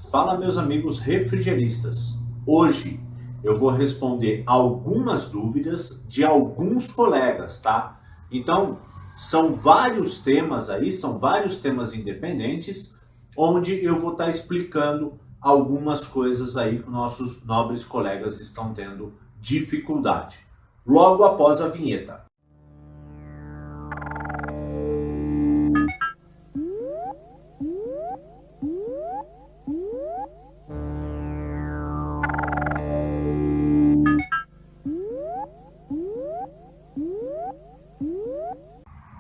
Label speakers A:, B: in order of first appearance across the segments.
A: Fala, meus amigos refrigeristas. Hoje eu vou responder algumas dúvidas de alguns colegas, tá? Então, são vários temas aí, são vários temas independentes, onde eu vou estar explicando algumas coisas aí que nossos nobres colegas estão tendo dificuldade. Logo após a vinheta.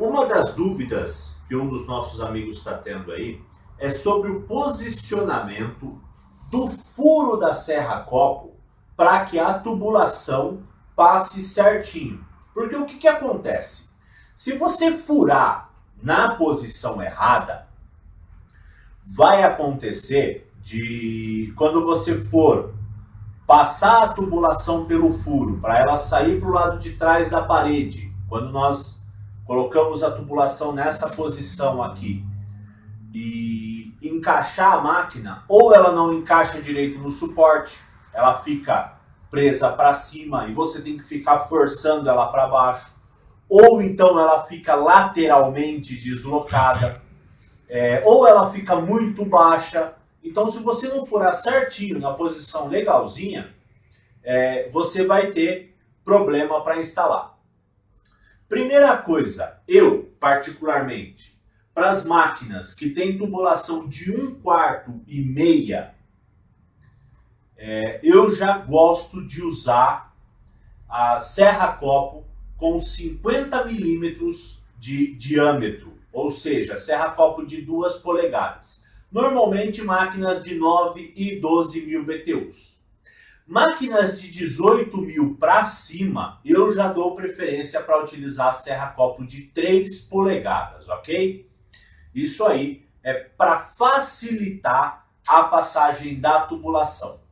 A: Uma das dúvidas que um dos nossos amigos está tendo aí é sobre o posicionamento do furo da serra-copo para que a tubulação passe certinho. Porque o que acontece? Se você furar na posição errada, vai acontecer de quando você for passar a tubulação pelo furo para ela sair para o lado de trás da parede, quando nós colocamos a tubulação nessa posição aqui e encaixar a máquina, ou ela não encaixa direito no suporte, ela fica presa para cima e você tem que ficar forçando ela para baixo, ou então ela fica lateralmente deslocada, ou ela fica muito baixa. Então, se você não furar certinho na posição legalzinha, você vai ter problema para instalar. Primeira coisa, eu particularmente, para as máquinas que têm tubulação de 1/4 e meia, eu já gosto de usar a serra-copo com 50 milímetros de diâmetro, ou seja, serra-copo de 2 polegadas. Normalmente máquinas de 9 e 12 mil BTUs. Máquinas de 18 mil para cima, eu já dou preferência para utilizar a serra-copo de 3 polegadas, ok? Isso aí é para facilitar a passagem da tubulação.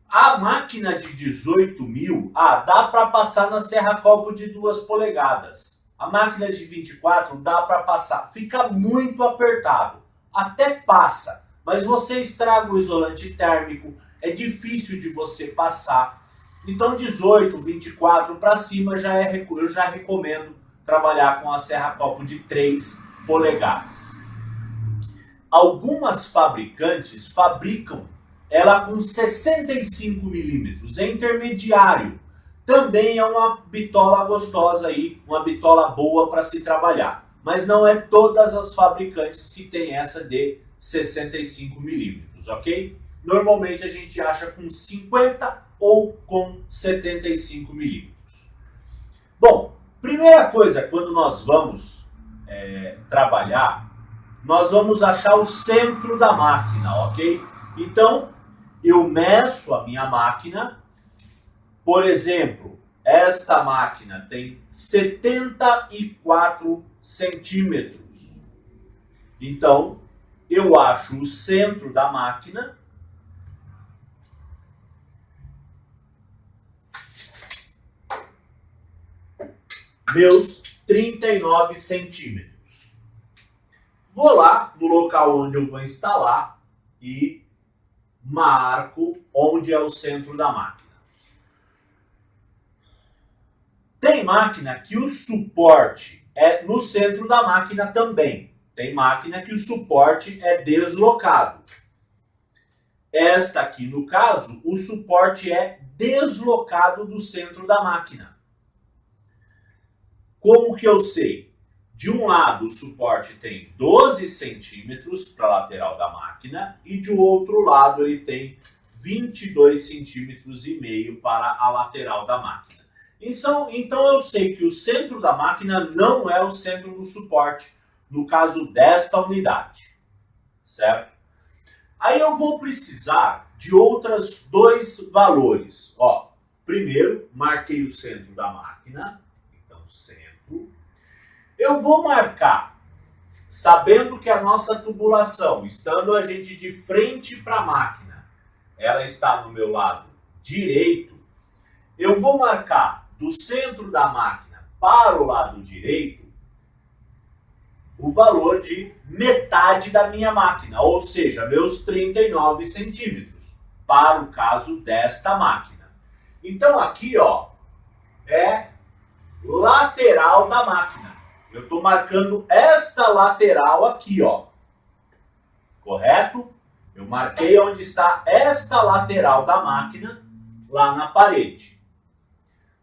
A: A máquina de 18 mil, dá para passar na serra-copo de 2 polegadas. A máquina de 24 dá para passar, fica muito apertado. Até passa, mas você estraga o isolante térmico, é difícil de você passar. Então 18, 24 para cima eu já recomendo trabalhar com a serra-copo de 3 polegadas. Algumas fabricantes fabricam ela com 65 milímetros, é intermediário. Também é uma bitola gostosa aí, uma bitola boa para se trabalhar. Mas não é todas as fabricantes que têm essa de 65 milímetros, ok? Normalmente a gente acha com 50 ou com 75 milímetros. Bom, primeira coisa, quando nós vamos trabalhar, nós vamos achar o centro da máquina, ok? Então, eu meço a minha máquina. Por exemplo, esta máquina tem 74 centímetros. Então, eu acho o centro da máquina. Meus 39 centímetros. Vou lá no local onde eu vou instalar e marco onde é o centro da máquina. Tem máquina que o suporte é no centro da máquina também. Tem máquina que o suporte é deslocado. Esta aqui, no caso, o suporte é deslocado do centro da máquina. Como que eu sei? De um lado, o suporte tem 12 centímetros para a lateral da máquina e de outro lado ele tem 22 centímetros e meio para a lateral da máquina. Então eu sei que o centro da máquina não é o centro do suporte, no caso desta unidade, certo? Aí eu vou precisar de outros dois valores. Ó, primeiro, marquei o centro da máquina, então centro. Eu vou marcar, sabendo que a nossa tubulação, estando a gente de frente para a máquina, ela está no meu lado direito, eu vou marcar do centro da máquina para o lado direito o valor de metade da minha máquina, ou seja, meus 39 centímetros, para o caso desta máquina. Então aqui, ó, é lateral da máquina. Eu estou marcando esta lateral aqui, ó. Correto? Eu marquei onde está esta lateral da máquina, lá na parede.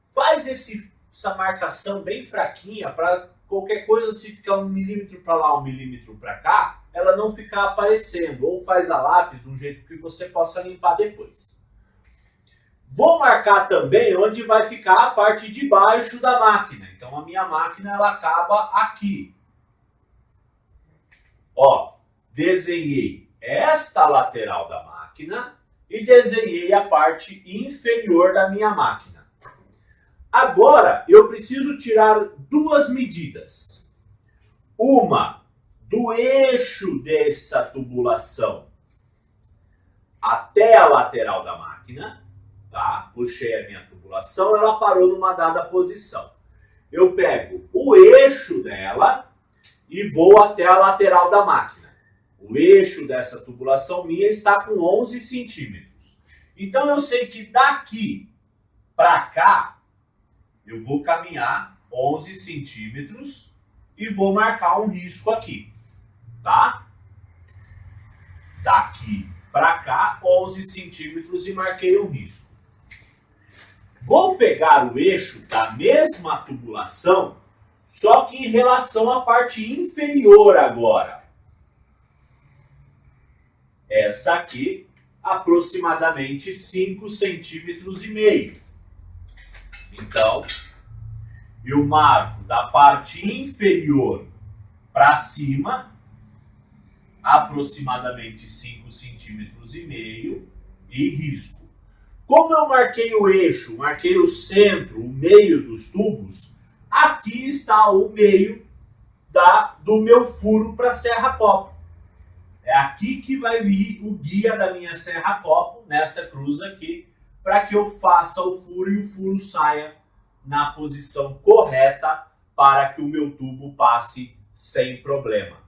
A: Faz essa marcação bem fraquinha para qualquer coisa, se ficar 1 milímetro para lá, 1 milímetro para cá, ela não ficar aparecendo. Ou faz a lápis de um jeito que você possa limpar depois. Vou marcar também onde vai ficar a parte de baixo da máquina. Então a minha máquina ela acaba aqui. Ó, desenhei esta lateral da máquina e desenhei a parte inferior da minha máquina. Agora eu preciso tirar duas medidas. Uma do eixo dessa tubulação até a lateral da máquina. Tá? Puxei a minha tubulação, ela parou numa dada posição. Eu pego o eixo dela e vou até a lateral da máquina. O eixo dessa tubulação minha está com 11 centímetros. Então eu sei que daqui para cá eu vou caminhar 11 centímetros e vou marcar um risco aqui. Tá? Daqui para cá 11 centímetros e marquei um risco. Vou pegar o eixo da mesma tubulação, só que em relação à parte inferior agora. Essa aqui, aproximadamente 5 centímetros e meio. Então, eu marco da parte inferior para cima, aproximadamente 5 centímetros e meio, e risco. Como eu marquei o eixo, marquei o centro, o meio dos tubos, aqui está o meio do meu furo para serra-copo. É aqui que vai vir o guia da minha serra-copo, nessa cruz aqui, para que eu faça o furo e o furo saia na posição correta para que o meu tubo passe sem problema.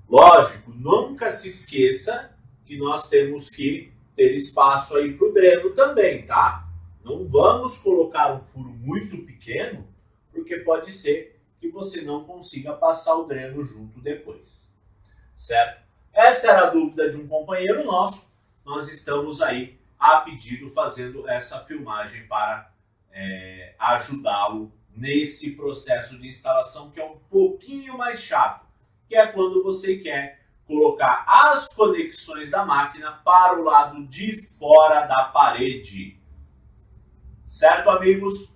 A: Lógico, nunca se esqueça que nós temos que ter espaço aí para o dreno também, tá? Não vamos colocar um furo muito pequeno, porque pode ser que você não consiga passar o dreno junto depois, certo? Essa era a dúvida de um companheiro nosso, nós estamos aí a pedido fazendo essa filmagem para ajudá-lo nesse processo de instalação que é um pouquinho mais chato, que é quando você quer colocar as conexões da máquina para o lado de fora da parede. Certo, amigos?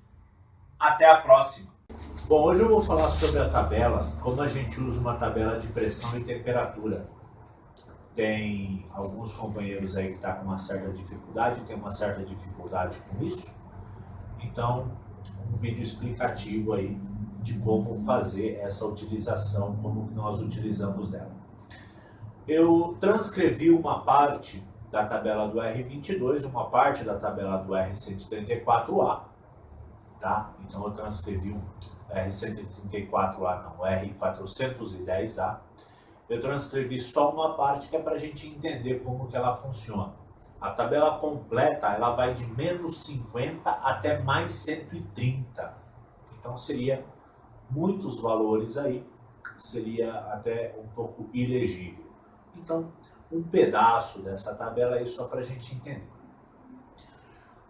A: Até a próxima. Bom, hoje eu vou falar sobre a tabela, como a gente usa uma tabela de pressão e temperatura. Tem alguns companheiros aí que estão com uma certa dificuldade, tem uma certa dificuldade com isso. Então, um vídeo explicativo aí de como fazer essa utilização, como nós utilizamos dela. Eu transcrevi uma parte da tabela do R22, uma parte da tabela do R134A, tá? Então eu transcrevi o R134A, não, o R410A. Eu transcrevi só uma parte que é para a gente entender como que ela funciona. A tabela completa, ela vai de menos 50 até mais 130. Então seria muitos valores aí, seria até um pouco ilegível. Então, um pedaço dessa tabela aí só para a gente entender.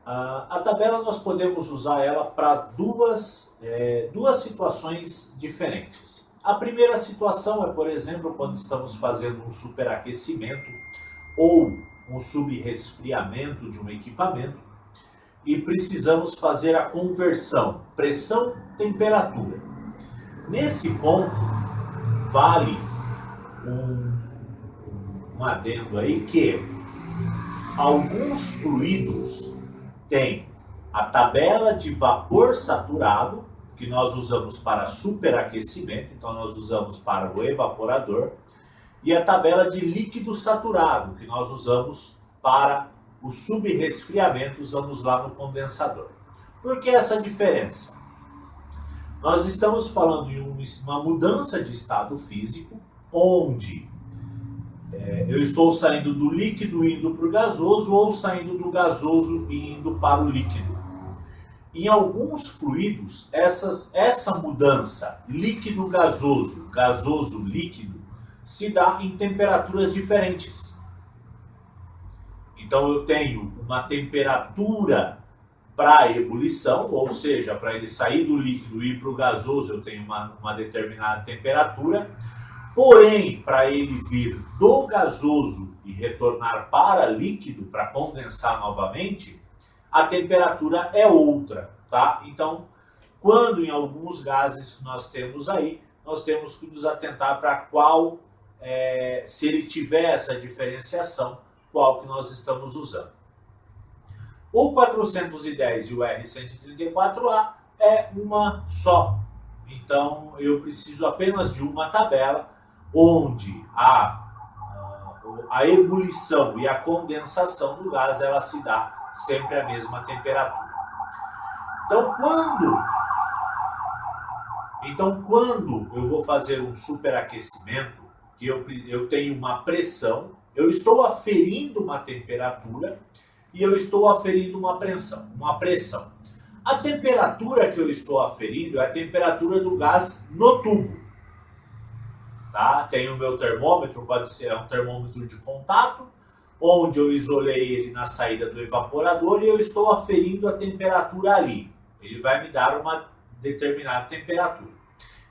A: A tabela nós podemos usar ela para duas situações diferentes. A primeira situação é, por exemplo, quando estamos fazendo um superaquecimento ou um subresfriamento de um equipamento e precisamos fazer a conversão pressão-temperatura. Nesse ponto, vale um adendo aí que alguns fluidos têm a tabela de vapor saturado, que nós usamos para superaquecimento, então nós usamos para o evaporador, e a tabela de líquido saturado, que nós usamos para o subresfriamento, usamos lá no condensador. Por que essa diferença? Nós estamos falando em uma mudança de estado físico, onde eu estou saindo do líquido e indo para o gasoso, ou saindo do gasoso e indo para o líquido. Em alguns fluidos, essa mudança líquido-gasoso, gasoso-líquido, se dá em temperaturas diferentes. Então eu tenho uma temperatura para ebulição, ou seja, para ele sair do líquido e ir para o gasoso, eu tenho uma determinada temperatura. Porém, para ele vir do gasoso e retornar para líquido, para condensar novamente, a temperatura é outra, tá? Então, quando em alguns gases que nós temos aí, nós temos que nos atentar para qual, se ele tiver essa diferenciação, qual que nós estamos usando. O 410 e o R134A é uma só. Então, eu preciso apenas de uma tabela onde a ebulição e a condensação do gás, ela se dá sempre à mesma temperatura. Então, quando eu vou fazer um superaquecimento, que eu tenho uma pressão, eu estou aferindo uma temperatura e eu estou aferindo uma pressão. A temperatura que eu estou aferindo é a temperatura do gás no tubo. Tá? Tem o meu termômetro, pode ser um termômetro de contato, onde eu isolei ele na saída do evaporador e eu estou aferindo a temperatura ali. Ele vai me dar uma determinada temperatura.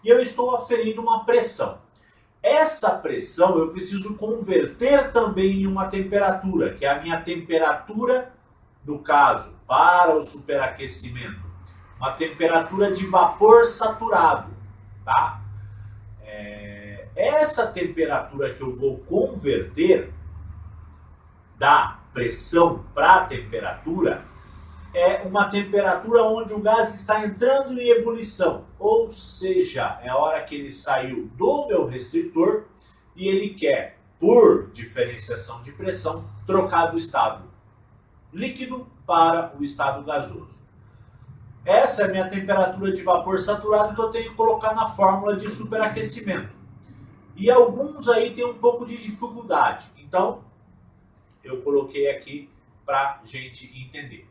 A: E eu estou aferindo uma pressão. Essa pressão eu preciso converter também em uma temperatura, que é a minha temperatura, no caso, para o superaquecimento, uma temperatura de vapor saturado, tá? Essa temperatura que eu vou converter da pressão para a temperatura é uma temperatura onde o gás está entrando em ebulição, ou seja, é a hora que ele saiu do meu restritor e ele quer, por diferenciação de pressão, trocar do estado líquido para o estado gasoso. Essa é a minha temperatura de vapor saturado que eu tenho que colocar na fórmula de superaquecimento. E alguns aí têm um pouco de dificuldade, então eu coloquei aqui para a gente entender.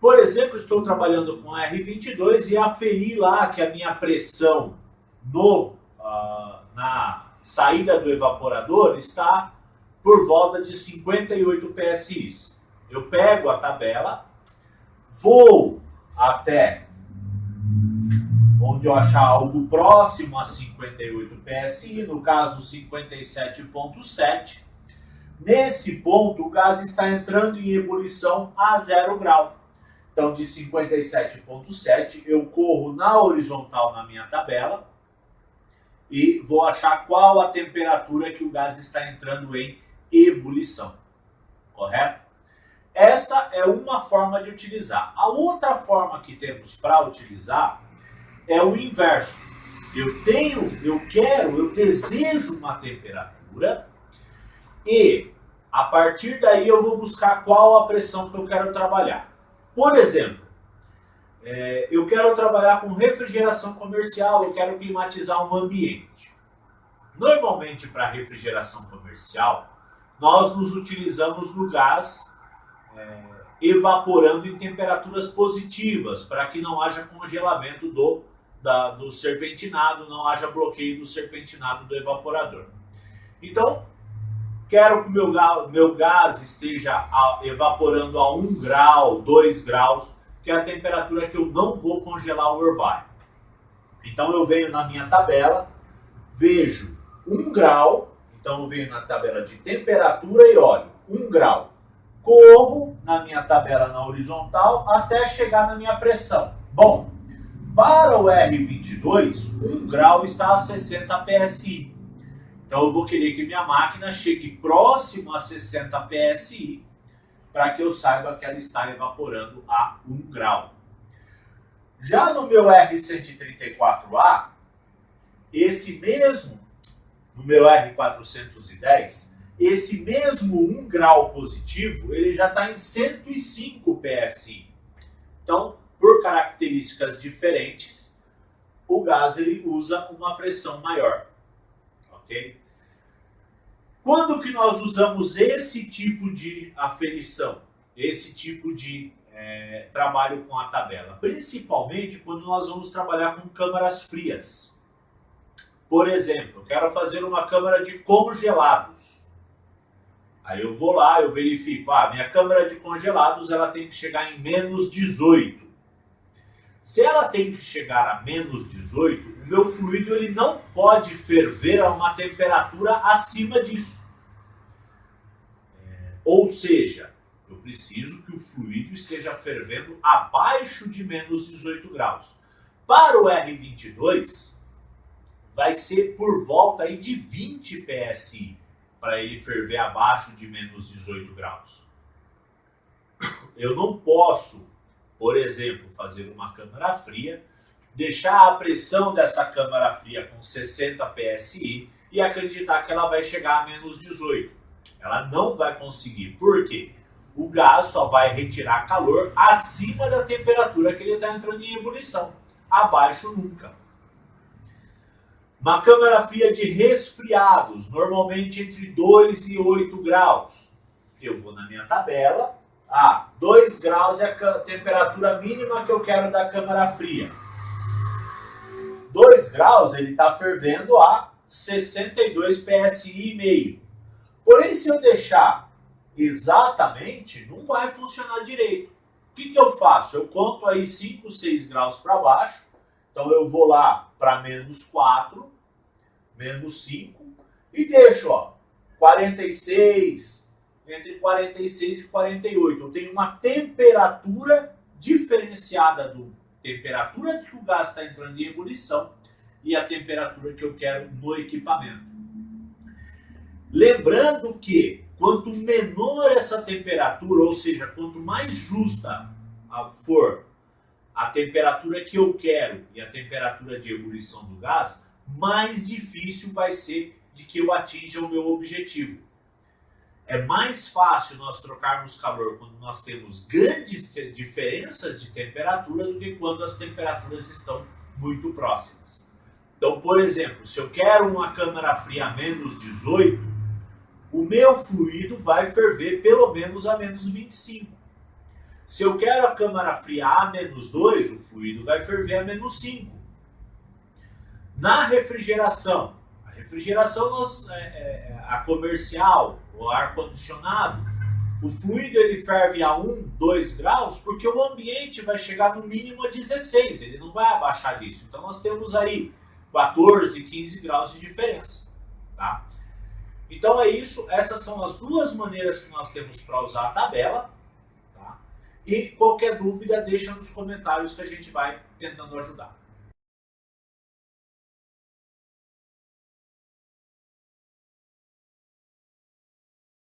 A: Por exemplo, estou trabalhando com R22 e aferi lá que a minha pressão na saída do evaporador está por volta de 58 PSI. Eu pego a tabela, vou até onde eu achar algo próximo a 58 PSI, no caso 57,7. Nesse ponto, o gás está entrando em ebulição a 0 grau. Então, de 57,7, eu corro na horizontal na minha tabela e vou achar qual a temperatura que o gás está entrando em ebulição. Correto? Essa é uma forma de utilizar. A outra forma que temos para utilizar é o inverso. Eu desejo uma temperatura e a partir daí eu vou buscar qual a pressão que eu quero trabalhar. Por exemplo, eu quero trabalhar com refrigeração comercial, eu quero climatizar um ambiente. Normalmente, para refrigeração comercial, nós nos utilizamos do gás evaporando em temperaturas positivas, para que não haja congelamento do serpentinado, não haja bloqueio do serpentinado do evaporador. Então, quero que o meu gás esteja evaporando a 1 grau, 2 graus, que é a temperatura que eu não vou congelar o orvalho. Então eu venho na minha tabela, vejo 1 grau, então eu venho na tabela de temperatura e olho 1 grau. Corro na minha tabela na horizontal até chegar na minha pressão. Bom, para o R22, 1 grau está a 60 PSI. Então eu vou querer que minha máquina chegue próximo a 60 PSI para que eu saiba que ela está evaporando a 1 grau. Já no meu R134A, no meu R410, esse mesmo 1 grau positivo, ele já está em 105 PSI. Então, por características diferentes, o gás ele usa uma pressão maior. Ok? Quando que nós usamos esse tipo de aferição, esse tipo de trabalho com a tabela? Principalmente quando nós vamos trabalhar com câmaras frias. Por exemplo, eu quero fazer uma câmara de congelados. Aí eu vou lá, eu verifico, minha câmara de congelados ela tem que chegar em menos 18. Se ela tem que chegar a menos 18, o meu fluido ele não pode ferver a uma temperatura acima disso. Ou seja, eu preciso que o fluido esteja fervendo abaixo de menos 18 graus. Para o R22, vai ser por volta aí de 20 PSI, para ele ferver abaixo de menos 18 graus. Eu não posso, por exemplo, fazer uma câmara fria, deixar a pressão dessa câmara fria com 60 PSI e acreditar que ela vai chegar a menos 18. Ela não vai conseguir. Por quê? O gás só vai retirar calor acima da temperatura que ele está entrando em ebulição. Abaixo nunca. Uma câmara fria de resfriados, normalmente entre 2 e 8 graus. Eu vou na minha tabela. 2 graus é a temperatura mínima que eu quero da câmara fria. 2 graus ele está fervendo a 62 PSI e meio. Porém, se eu deixar exatamente, não vai funcionar direito. O que eu faço? Eu conto aí 5, 6 graus para baixo. Então eu vou lá para menos 4, menos 5 e deixo 46, entre 46 e 48. Eu tenho uma temperatura diferenciada da temperatura que o gás está entrando em ebulição e a temperatura que eu quero no equipamento. Lembrando que quanto menor essa temperatura, ou seja, quanto mais justa for a temperatura que eu quero e a temperatura de ebulição do gás, mais difícil vai ser de que eu atinja o meu objetivo. É mais fácil nós trocarmos calor quando nós temos grandes diferenças de temperatura do que quando as temperaturas estão muito próximas. Então, por exemplo, se eu quero uma câmara fria a menos 18, o meu fluido vai ferver pelo menos a menos 25. Se eu quero a câmara fria a menos 2, o fluido vai ferver a menos 5. Na refrigeração, a comercial, o ar-condicionado, o fluido ele ferve a 1, 2 graus porque o ambiente vai chegar no mínimo a 16, ele não vai abaixar disso. Então nós temos aí 14, 15 graus de diferença. Tá? Então é isso, essas são as duas maneiras que nós temos para usar a tabela. Tá? E qualquer dúvida deixa nos comentários que a gente vai tentando ajudar.